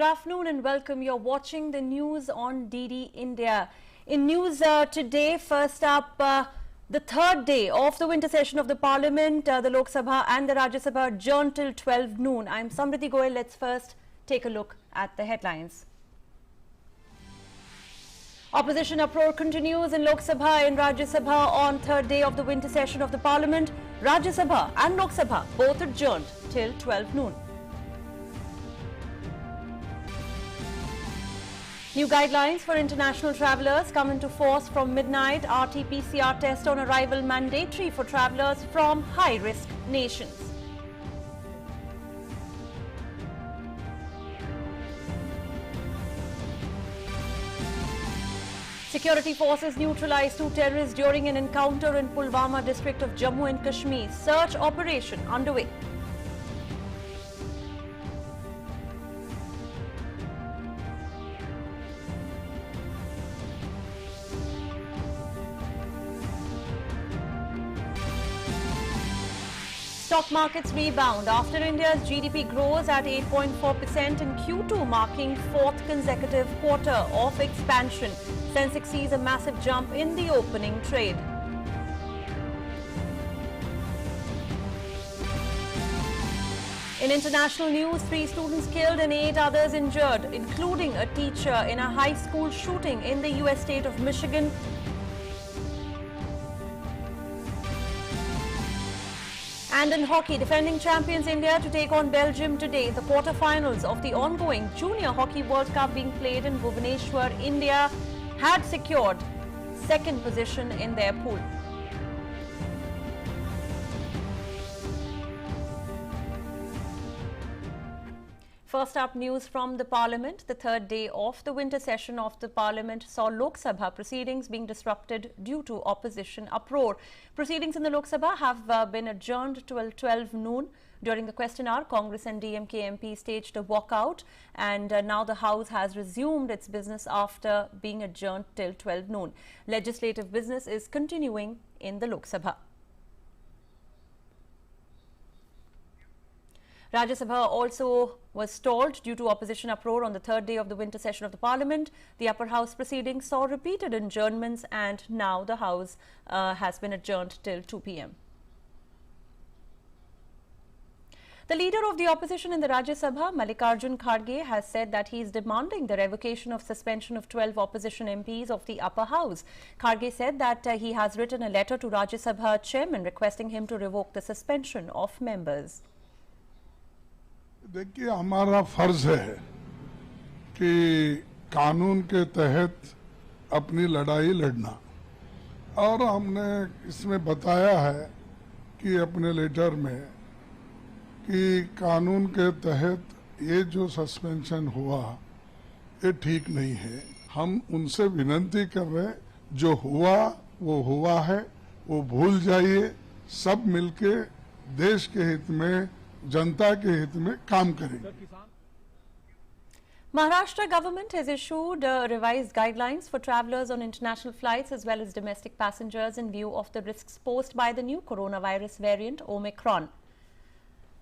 afternoon and welcome. You're watching the news on DD India. In news today, first up, the third day of the winter session of the Parliament, the Lok Sabha and the Rajya Sabha adjourned till 12 noon. I'm Samriti Goyal. Let's first take a look at the headlines. Opposition uproar continues in Lok Sabha and Rajya Sabha on third day of the winter session of the Parliament. Rajya Sabha and Lok Sabha both adjourned till 12 noon. New guidelines for international travellers come into force from midnight. RT-PCR test on arrival mandatory for travellers from high-risk nations. Security forces neutralized 2 terrorists during an encounter in Pulwama district of Jammu and Kashmir. Search operation underway. Stock markets rebound after India's GDP grows at 8.4% in Q2, marking 4th consecutive quarter of expansion. Sensex sees a massive jump in the opening trade. In international news, 3 students killed and 8 others injured, including a teacher in a high school shooting in the US state of Michigan. And in hockey, defending champions India to take on Belgium today. The quarterfinals of the ongoing Junior Hockey World Cup being played in Bhubaneswar. India had secured 2nd position in their pool. First up, news from the Parliament. The third day of the winter session of the Parliament saw Lok Sabha proceedings being disrupted due to opposition uproar. Proceedings in the Lok Sabha have been adjourned till 12 noon. During the question hour, Congress and DMK MP staged a walkout, and now the House has resumed its business after being adjourned till 12 noon. Legislative business is continuing in the Lok Sabha. Rajya Sabha also was stalled due to opposition uproar on the third day of the winter session of the Parliament. The upper house proceedings saw repeated adjournments, and now the House has been adjourned till 2 p.m. The leader of the opposition in the Rajya Sabha, Mallikarjun Kharge, has said that he is demanding the revocation of suspension of 12 opposition MPs of the upper house. Kharge said that he has written a letter to Rajya Sabha chairman requesting him to revoke the suspension of members. देखिए, हमारा फर्ज है कि कानून के तहत अपनी लड़ाई लड़ना, और हमने इसमें बताया है कि अपने लेटर में कि कानून के तहत ये जो सस्पेंशन हुआ ये ठीक नहीं है. हम उनसे विनती कर रहे हैं, जो हुआ वो हुआ है, वो भूल जाइए, सब मिलके देश के हित में, जनता के हित में काम करेंगे. Maharashtra government has issued revised guidelines for travellers on international flights as well as domestic passengers in view of the risks posed by the new coronavirus variant Omicron.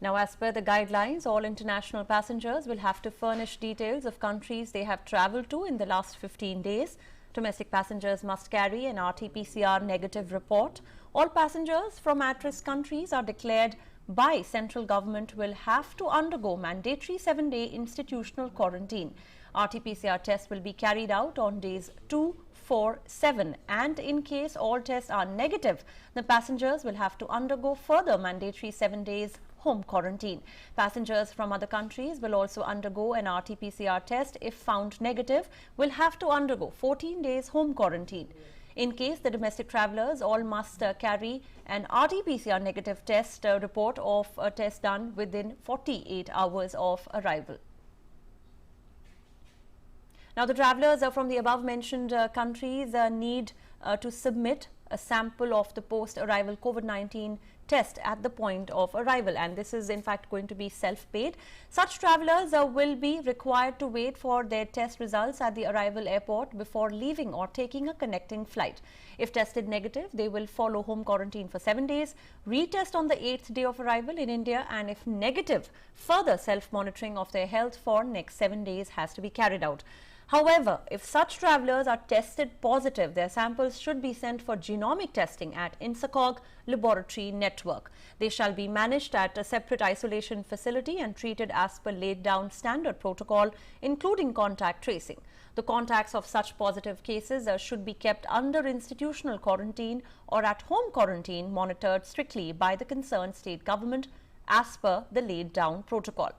Now, as per the guidelines, all international passengers will have to furnish details of countries they have travelled to in the last 15 days. Domestic passengers must carry an RT-PCR negative report. All passengers from at-risk countries are declared by central government will have to undergo mandatory 7-day institutional quarantine. RT-PCR tests will be carried out on days 2, 4, 7, and in case all tests are negative, the passengers will have to undergo further mandatory 7 days home quarantine. Passengers from other countries will also undergo an RT-PCR test. If found negative, will have to undergo 14 days home quarantine. In case the domestic travellers all must carry an RT-PCR negative test report of a test done within 48 hours of arrival. Now, the travellers from the above mentioned countries need to submit a sample of the post-arrival COVID-19 test at the point of arrival, and this is in fact going to be self-paid. Such travellers will be required to wait for their test results at the arrival airport before leaving or taking a connecting flight. If tested negative, they will follow home quarantine for 7 days, retest on the 8th day of arrival in India, and if negative, further self-monitoring of their health for next 7 days has to be carried out. However, if such travellers are tested positive, their samples should be sent for genomic testing at INSACOG laboratory network. They shall be managed at a separate isolation facility and treated as per laid down standard protocol, including contact tracing. The contacts of such positive cases should be kept under institutional quarantine or at home quarantine, monitored strictly by the concerned state government as per the laid down protocol.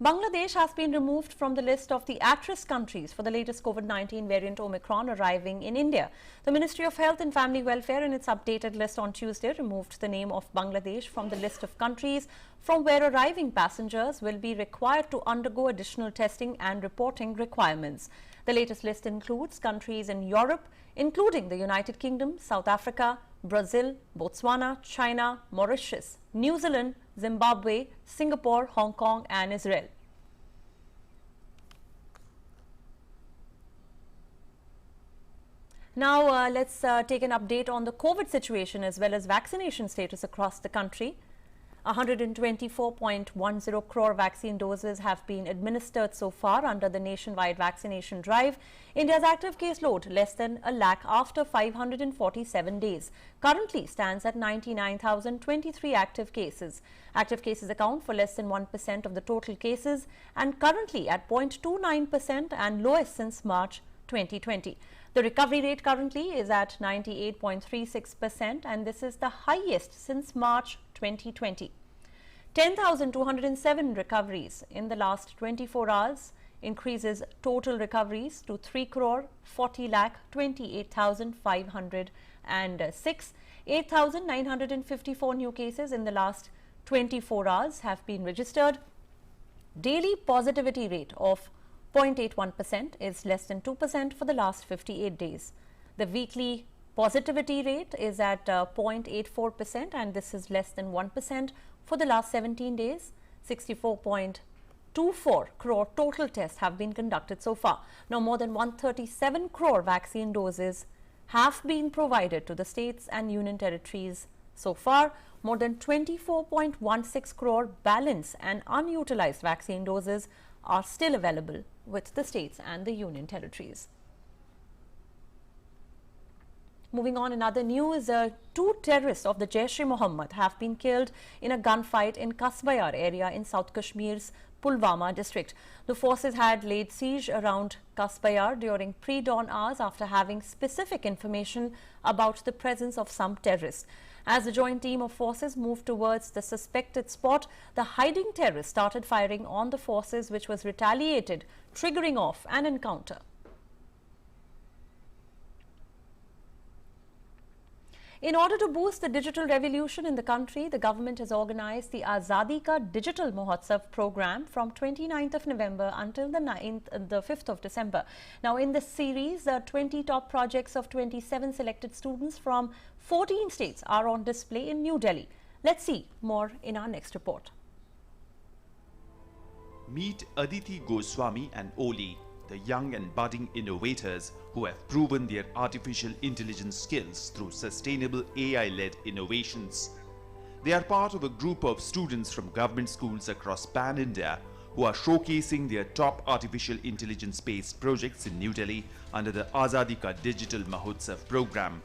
Bangladesh has been removed from the list of the at-risk countries for the latest COVID-19 variant Omicron arriving in India. The Ministry of Health and Family Welfare, in its updated list on Tuesday, removed the name of Bangladesh from the list of countries from where arriving passengers will be required to undergo additional testing and reporting requirements. The latest list includes countries in Europe, including the United Kingdom, South Africa, Brazil, Botswana, China, Mauritius, New Zealand, Zimbabwe, Singapore, Hong Kong and Israel. Now let's take an update on the COVID situation as well as vaccination status across the country. 124.10 crore vaccine doses have been administered so far under the nationwide vaccination drive. India's active case load, less than a lakh after 547 days, currently stands at 99,023 active cases. Active cases account for less than 1% of the total cases and currently at 0.29% and lowest since March 2020. The recovery rate currently is at 98.36% and this is the highest since March 2020. 10,207 recoveries in the last 24 hours increases total recoveries to 3,40,28,506. 8,954 new cases in the last 24 hours have been registered. Daily positivity rate of 0.81% is less than 2% for the last 58 days. The weekly positivity rate is at 0.84% and this is less than 1% for the last 17 days. 64.24 crore total tests have been conducted so far. Now more than 137 crore vaccine doses have been provided to the states and union territories so far. More than 24.16 crore balance and unutilized vaccine doses are still available with the states and the union territories. Moving on, in other news, 2 terrorists of the Jaish-e-Mohammed have been killed in a gunfight in Kasbayar area in South Kashmir's Pulwama district. The forces had laid siege around Kasbayar during pre-dawn hours after having specific information about the presence of some terrorists. As the joint team of forces moved towards the suspected spot, the hiding terrorists started firing on the forces, which was retaliated, triggering off an encounter. In order to boost the digital revolution in the country, the government has organized the Azadika Digital Mahotsav program from 29th of November until the 5th of December. Now, in this series, 20 top projects of 27 selected students from 14 states are on display in New Delhi. Let's see more in our next report. Meet Aditi Goswami and Oli, the young and budding innovators who have proven their artificial intelligence skills through sustainable AI-led innovations. They are part of a group of students from government schools across Pan-India who are showcasing their top artificial intelligence-based projects in New Delhi under the Azadika Digital Mahotsav program.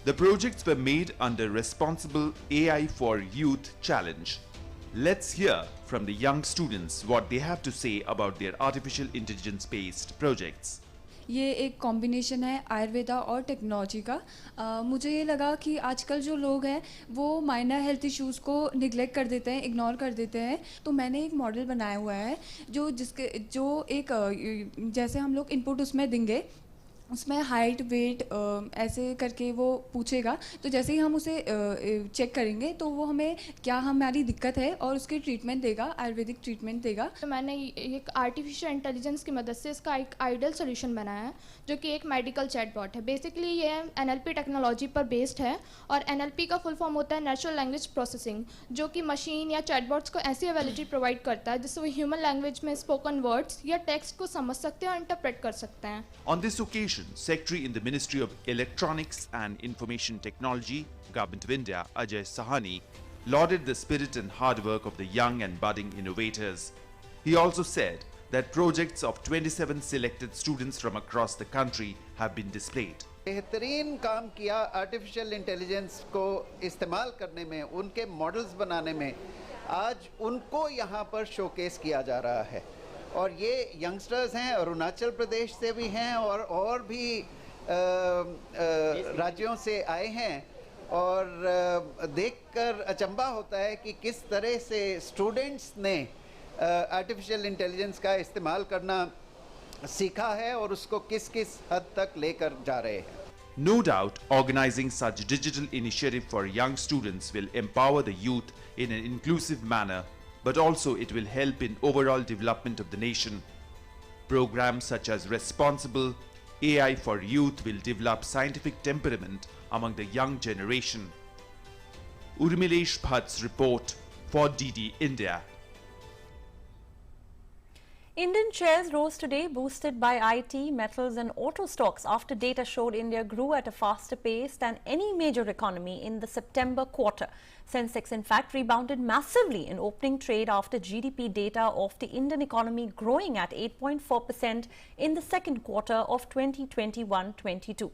The projects were made under Responsible AI for Youth Challenge. Let's hear from the young students what they have to say about their artificial intelligence-based projects. ये एक combination है आयुर्वेदा और technology का। मुझे ये लगा कि आजकल जो लोग हैं वो माइनर हेल्थ इश्यूज़ को निगलेक्ट कर देते हैं, इग्नोर कर देते हैं। तो मैंने एक मॉडल बनाया हुआ है जो एक जैसे हम लोग इनपुट उसमें देंगे उसमें हाइट वेट ऐसे करके वो पूछेगा, तो जैसे ही हम उसे चेक करेंगे तो वो हमें क्या हमारी दिक्कत है और उसकी ट्रीटमेंट देगा, आयुर्वेदिक ट्रीटमेंट देगा। तो मैंने एक आर्टिफिशियल इंटेलिजेंस की मदद से इसका एक आइडियल सोल्यूशन बनाया है, जो कि एक मेडिकल चैटबॉट है। बेसिकली ये एनएलपी टेक्नोलॉजी पर बेस्ड है, और एनएलपी का फुल फॉर्म होता है नेचुरल लैंग्वेज प्रोसेसिंग, जो कि मशीन या चैटबॉट्स को ऐसी एबिलिटी प्रोवाइड करता है जिससे वो ह्यूमन लैंग्वेज में स्पोकन वर्ड्स या टेक्स्ट को समझ सकते हैं और इंटरप्रेट कर सकते हैं। On this occasion, Secretary in the Ministry of Electronics and Information Technology, Government of India, Ajay Sahani, lauded the spirit and hard work of the young and budding innovators. He also said that projects of 27 selected students from across the country have been displayed. बेहतरीन काम किया artificial intelligence को इस्तेमाल करने में, उनके models बनाने में। आज उनको यहाँ पर शोकेस किया जा रहा है, और ये यंगस्टर्स हैं, अरुणाचल प्रदेश से भी हैं और भी राज्यों से आए हैं, और देखकर अचंभा होता है कि किस तरह से स्टूडेंट्स ने आर्टिफिशियल इंटेलिजेंस का इस्तेमाल करना सीखा है और उसको किस किस हद तक लेकर जा रहे हैं। No doubt, organizing such digital initiative for young students will empower the youth in an inclusive manner, but also it will help in overall development of the nation. Programs such as Responsible AI for Youth will develop scientific temperament among the young generation. Urmilesh Bhatt's report for DD India. Indian shares rose today, boosted by IT, metals and auto stocks after data showed India grew at a faster pace than any major economy in the September quarter. Sensex in fact rebounded massively in opening trade after GDP data of the Indian economy growing at 8.4% in the second quarter of 2021-22.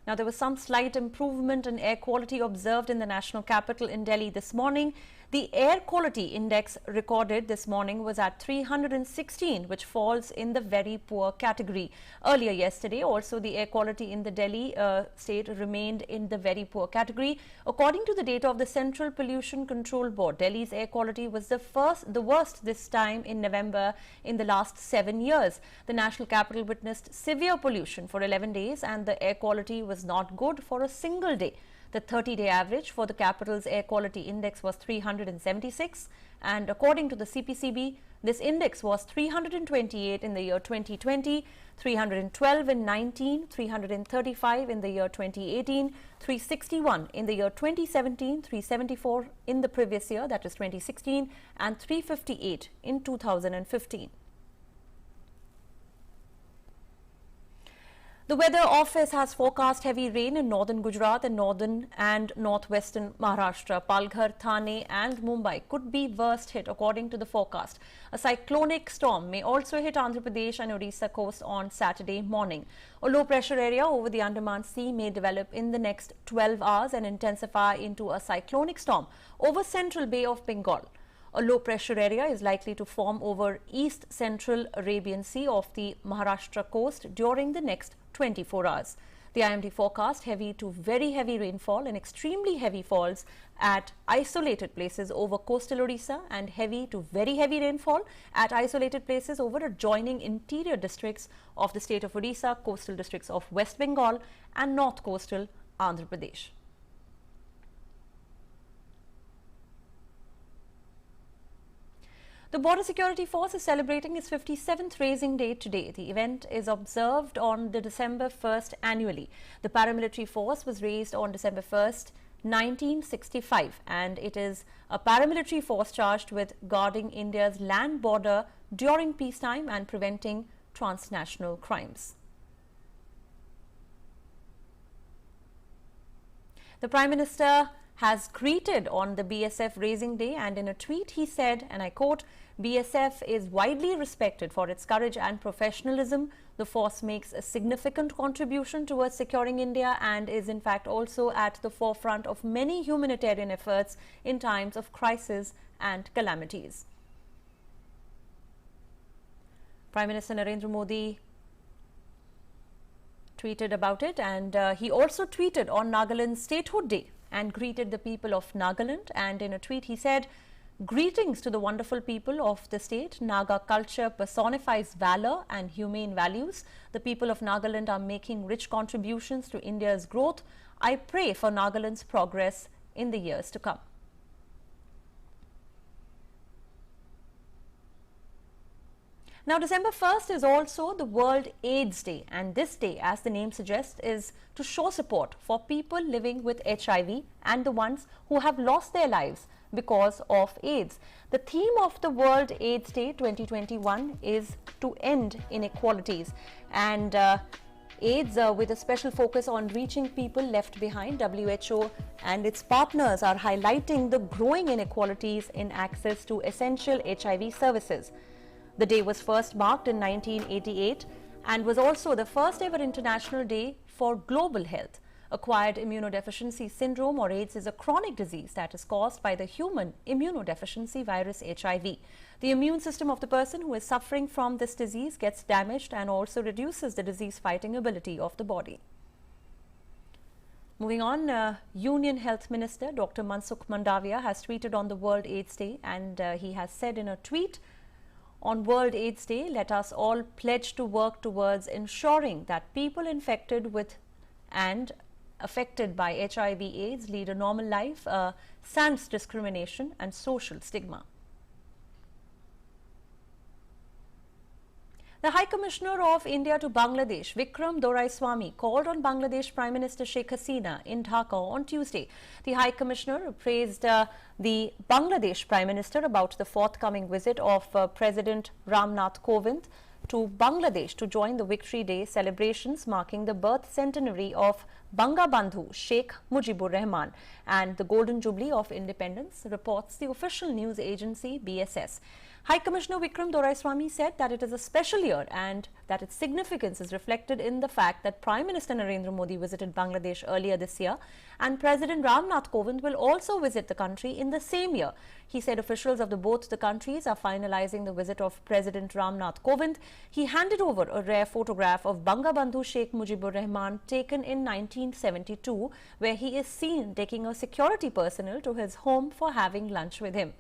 Now, there was some slight improvement in air quality observed in the national capital in Delhi this morning. The air quality index recorded this morning was at 316, which falls in the very poor category. Earlier yesterday, also the air quality in the Delhi state remained in the very poor category. According to the data of the Central Pollution Control Board, Delhi's air quality was the worst this time in November in the last 7 years. The national capital witnessed severe pollution for 11 days and the air quality was not good for a single day. The 30-day average for the capital's air quality index was 376, and according to the CPCB, this index was 328 in the year 2020, 312 in 19, 335 in the year 2018, 361 in the year 2017, 374 in the previous year, that is 2016, and 358 in 2015. The Weather Office has forecast heavy rain in northern Gujarat and northern and northwestern Maharashtra. Palghar, Thane and Mumbai could be worst hit according to the forecast. A cyclonic storm may also hit Andhra Pradesh and Odisha coast on Saturday morning. A low pressure area over the Andaman Sea may develop in the next 12 hours and intensify into a cyclonic storm over central Bay of Bengal. A low pressure area is likely to form over east central Arabian Sea of the Maharashtra coast during the next 24 hours. The IMD forecast heavy to very heavy rainfall and extremely heavy falls at isolated places over coastal Odisha and heavy to very heavy rainfall at isolated places over adjoining interior districts of the state of Odisha, coastal districts of West Bengal and north coastal Andhra Pradesh. The Border Security Force is celebrating its 57th Raising Day today. The event is observed on the December 1st annually. The paramilitary force was raised on December 1st, 1965, and it is a paramilitary force charged with guarding India's land border during peacetime and preventing transnational crimes. The Prime Minister has greeted on the BSF Raising Day, and in a tweet he said, and I quote, "BSF is widely respected for its courage and professionalism. The force makes a significant contribution towards securing India and is in fact also at the forefront of many humanitarian efforts in times of crisis and calamities." Prime Minister Narendra Modi tweeted about it, and he also tweeted on Nagaland's Statehood Day and greeted the people of Nagaland, and in a tweet he said, Greetings to the wonderful people of the state. Naga culture personifies valor and humane values. The people of Nagaland are making rich contributions to India's growth. I pray for Nagaland's progress in the years to come. Now, December 1st is also the World AIDS Day, and this day, as the name suggests, is to show support for people living with HIV and the ones who have lost their lives because of AIDS. The theme of the World AIDS Day 2021 is to end inequalities, and AIDS with a special focus on reaching people left behind. WHO and its partners are highlighting the growing inequalities in access to essential HIV services. The day was first marked in 1988 and was also the first ever International Day for Global Health. Acquired immunodeficiency syndrome, or AIDS, is a chronic disease that is caused by the human immunodeficiency virus HIV. The immune system of the person who is suffering from this disease gets damaged and also reduces the disease-fighting ability of the body. Moving on, Union Health Minister Dr. Mansukh Mandavia has tweeted on the World AIDS Day, and he has said in a tweet, "On World AIDS Day, let us all pledge to work towards ensuring that people infected with and affected by HIV/AIDS lead a normal life, sans discrimination and social stigma." The High Commissioner of India to Bangladesh, Vikram Doraiswamy, called on Bangladesh Prime Minister Sheikh Hasina in Dhaka on Tuesday. The High Commissioner praised the Bangladesh Prime Minister about the forthcoming visit of President Ram Nath Kovind to Bangladesh to join the Victory Day celebrations marking the birth centenary of Bangabandhu Sheikh Mujibur Rahman and the Golden Jubilee of Independence, reports the official news agency BSS. High Commissioner Vikram Doraiswamy said that it is a special year and that its significance is reflected in the fact that Prime Minister Narendra Modi visited Bangladesh earlier this year, and President Ram Nath Kovind will also visit the country in the same year. He said officials of both the countries are finalizing the visit of President Ram Nath Kovind. He handed over a rare photograph of Bangabandhu Sheikh Mujibur Rahman taken in 1972, where he is seen taking a security personnel to his home for having lunch with him.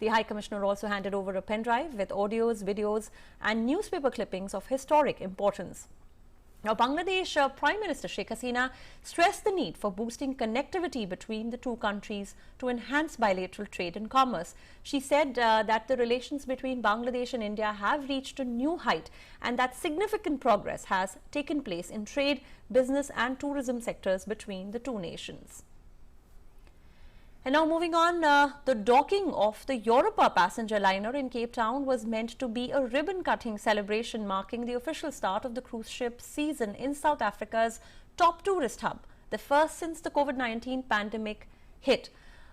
The High Commissioner also handed over a pen drive with audios, videos and newspaper clippings of historic importance. Now, Bangladesh Prime Minister Sheikh Hasina stressed the need for boosting connectivity between the two countries to enhance bilateral trade and commerce. She said that the relations between Bangladesh and India have reached a new height and that significant progress has taken place in trade, business and tourism sectors between the two nations. And now moving on, the docking of the Europa passenger liner in Cape Town was meant to be a ribbon-cutting celebration marking the official start of the cruise ship season in South Africa's top tourist hub, the first since the COVID-19 pandemic hit.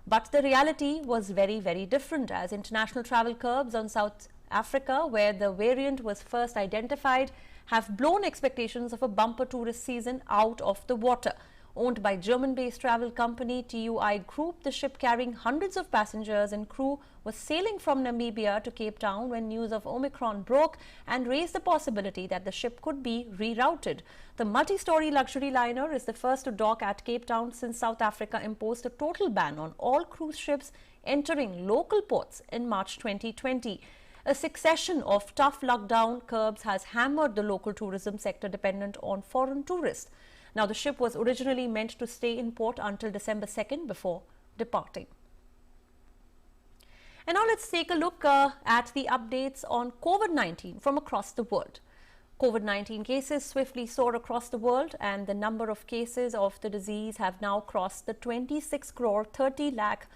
But the reality was very, very different, as international travel curbs on South Africa, where the variant was first identified, have blown expectations of a bumper tourist season out of the water. Owned by German-based travel company TUI Group, the ship carrying hundreds of passengers and crew was sailing from Namibia to Cape Town when news of Omicron broke and raised the possibility that the ship could be rerouted. The multi-story luxury liner is the first to dock at Cape Town since South Africa imposed a total ban on all cruise ships entering local ports in March 2020. A succession of tough lockdown curbs has hammered the local tourism sector dependent on foreign tourists. Now, the ship was originally meant to stay in port until December 2nd before departing. And now let's take a look at the updates on COVID-19 from across the world. COVID-19 cases swiftly soar across the world, and the number of cases of the disease have now crossed the 26 crore 30 lakh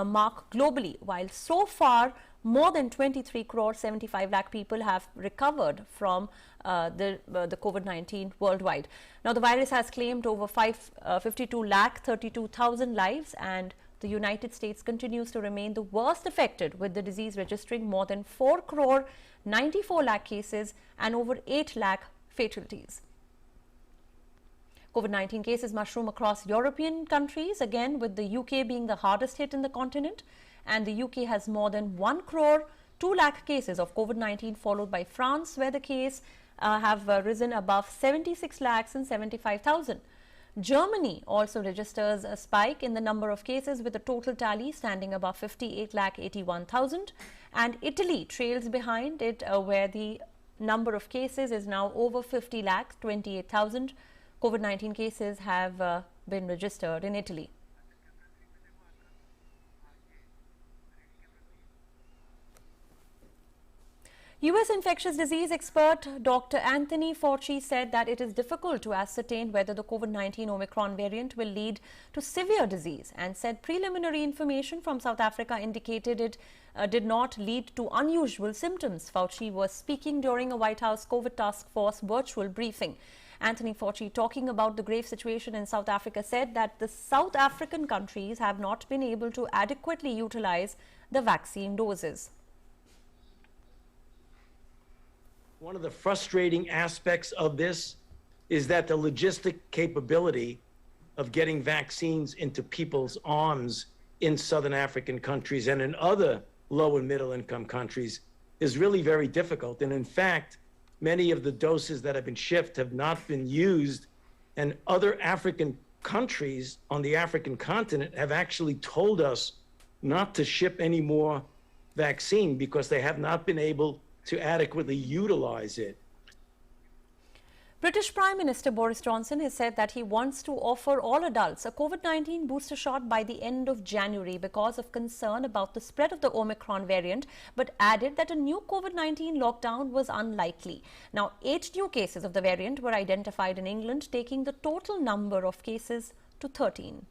mark globally, while so far more than 23 crore 75 lakh people have recovered from the COVID-19 worldwide. Now, the virus has claimed over 52 lakh 32,000 lives, and the United States continues to remain the worst affected, with the disease registering more than 4 crore 94 lakh cases and over 8 lakh fatalities. COVID-19 cases mushroom across European countries, again with the UK being the hardest hit in the continent, and the UK has more than 1 crore 2 lakh cases of COVID-19, followed by France, where the case have risen above 76 lakhs and 75,000. Germany also registers a spike in the number of cases, with a total tally standing above 58,81,000, and Italy trails behind it, where the number of cases is now over 50,28,000. COVID-19 cases have been registered in Italy. US infectious disease expert Dr. Anthony Fauci said that it is difficult to ascertain whether the COVID-19 Omicron variant will lead to severe disease, and said preliminary information from South Africa indicated it did not lead to unusual symptoms. Fauci was speaking during a White House COVID task force virtual briefing. Anthony Fauci, talking about the grave situation in South Africa, said that the South African countries have not been able to adequately utilize the vaccine doses. One of the frustrating aspects of this is that the logistic capability of getting vaccines into people's arms in Southern African countries and in other low and middle income countries is really very difficult. And in fact, many of the doses that have been shipped have not been used, and other African countries on the African continent have actually told us not to ship any more vaccine because they have not been able to adequately utilize it. British Prime Minister Boris Johnson has said that he wants to offer all adults a COVID-19 booster shot by the end of January because of concern about the spread of the Omicron variant, but added that a new COVID-19 lockdown was unlikely. Now, 8 new cases of the variant were identified in England, taking the total number of cases to 13.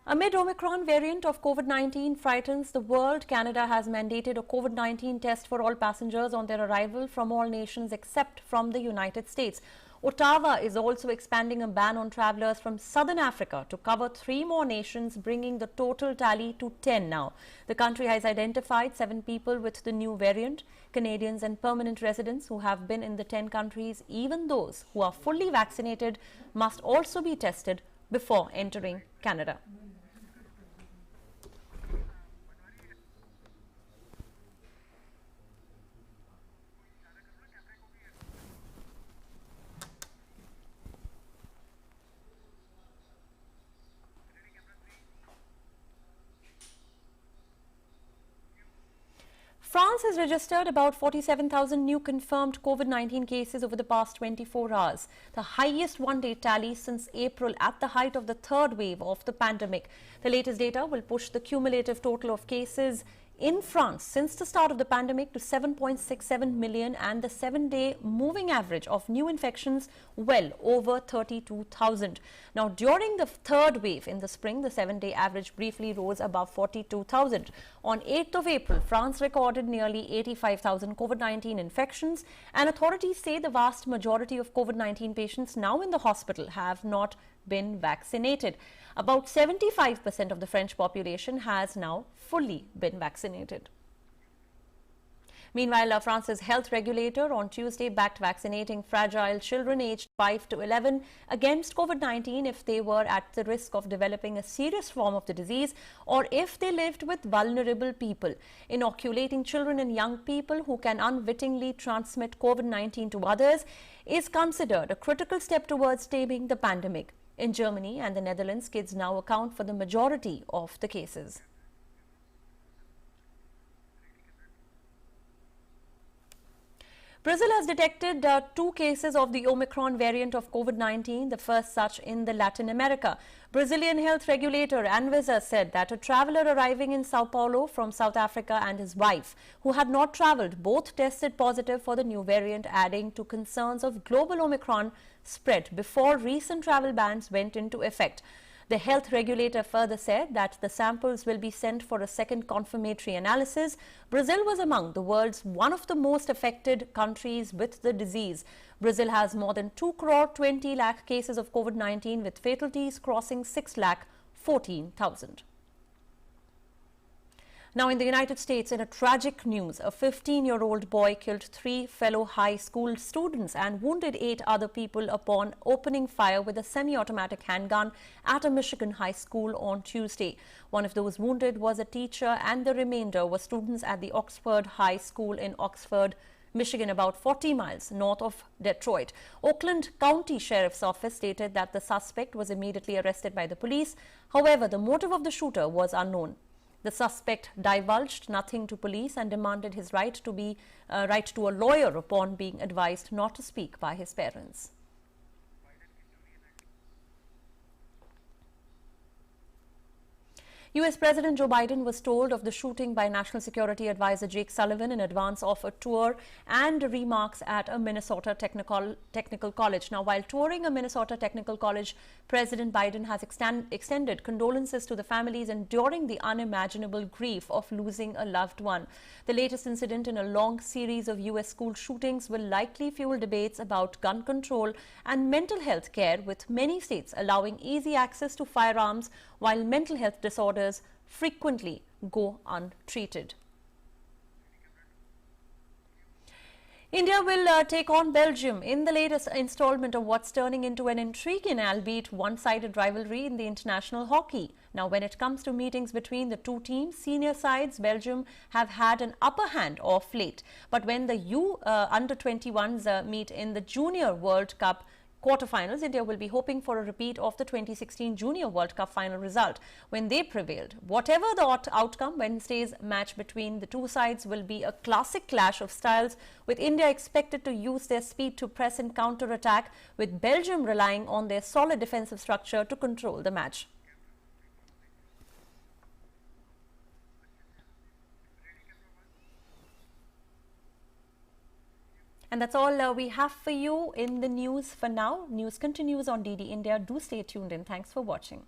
Amid Omicron variant of COVID-19 frightens the world, Canada has mandated a COVID-19 test for all passengers on their arrival from all nations except from the United States. Ottawa is also expanding a ban on travellers from Southern Africa to cover 3 more nations, bringing the total tally to 10 now. The country has identified 7 people with the new variant. Canadians and permanent residents who have been in the 10 countries, even those who are fully vaccinated, must also be tested before entering Canada. France has registered about 47,000 new confirmed COVID-19 cases over the past 24 hours, the highest one-day tally since April at the height of the 3rd wave of the pandemic. The latest data will push the cumulative total of cases in France since the start of the pandemic to 7.67 million, and the 7-day moving average of new infections well over 32,000. Now, during the 3rd wave in the spring, the 7-day average briefly rose above 42,000. On 8th of April, France recorded nearly 85,000 COVID-19 infections, and authorities say the vast majority of COVID-19 patients now in the hospital have not been vaccinated. About 75% of the French population has now fully been vaccinated. Meanwhile, France's health regulator on Tuesday backed vaccinating fragile children aged 5 to 11 against COVID-19 if they were at the risk of developing a serious form of the disease or if they lived with vulnerable people. Inoculating children and young people who can unwittingly transmit COVID-19 to others is considered a critical step towards taming the pandemic. In Germany and the Netherlands, kids now account for the majority of the cases. Brazil has detected 2 cases of the Omicron variant of COVID-19, the first such in the Latin America. Brazilian health regulator Anvisa said that a traveller arriving in Sao Paulo from South Africa and his wife, who had not travelled, both tested positive for the new variant, adding to concerns of global Omicron spread before recent travel bans went into effect. The health regulator further said that the samples will be sent for a second confirmatory analysis. Brazil was among the world's one of the most affected countries with the disease. Brazil has more than 2 crore 20 lakh cases of COVID-19, with fatalities crossing 6 lakh 14,000. Now, in the United States, in a tragic news, a 15-year-old boy killed 3 fellow high school students and wounded 8 other people upon opening fire with a semi-automatic handgun at a Michigan high school on Tuesday. One of those wounded was a teacher and the remainder were students at the Oxford High School in Oxford, Michigan, about 40 miles north of Detroit. Oakland County Sheriff's Office stated that the suspect was immediately arrested by the police. However, the motive of the shooter was unknown. The suspect divulged nothing to police and demanded his right to a lawyer upon being advised not to speak by his parents. US President Joe Biden was told of the shooting by National Security Advisor Jake Sullivan in advance of a tour and remarks at a Minnesota technical college. Now, while touring a Minnesota technical college, President Biden has extended condolences to the families enduring the unimaginable grief of losing a loved one. The latest incident in a long series of US school shootings will likely fuel debates about gun control and mental health care, with many states allowing easy access to firearms while mental health disorders frequently go untreated. India will take on Belgium in the latest installment of what's turning into an intriguing, albeit one-sided rivalry in the international hockey. Now, when it comes to meetings between the two teams, senior sides, Belgium have had an upper hand of late. But when the under-21s meet in the Junior World Cup quarterfinals, India will be hoping for a repeat of the 2016 Junior World Cup final result when they prevailed. Whatever the outcome, Wednesday's match between the two sides will be a classic clash of styles, with India expected to use their speed to press and counter-attack, with Belgium relying on their solid defensive structure to control the match. And that's all we have for you in the news for now. News continues on DD India. Do stay tuned in. Thanks for watching.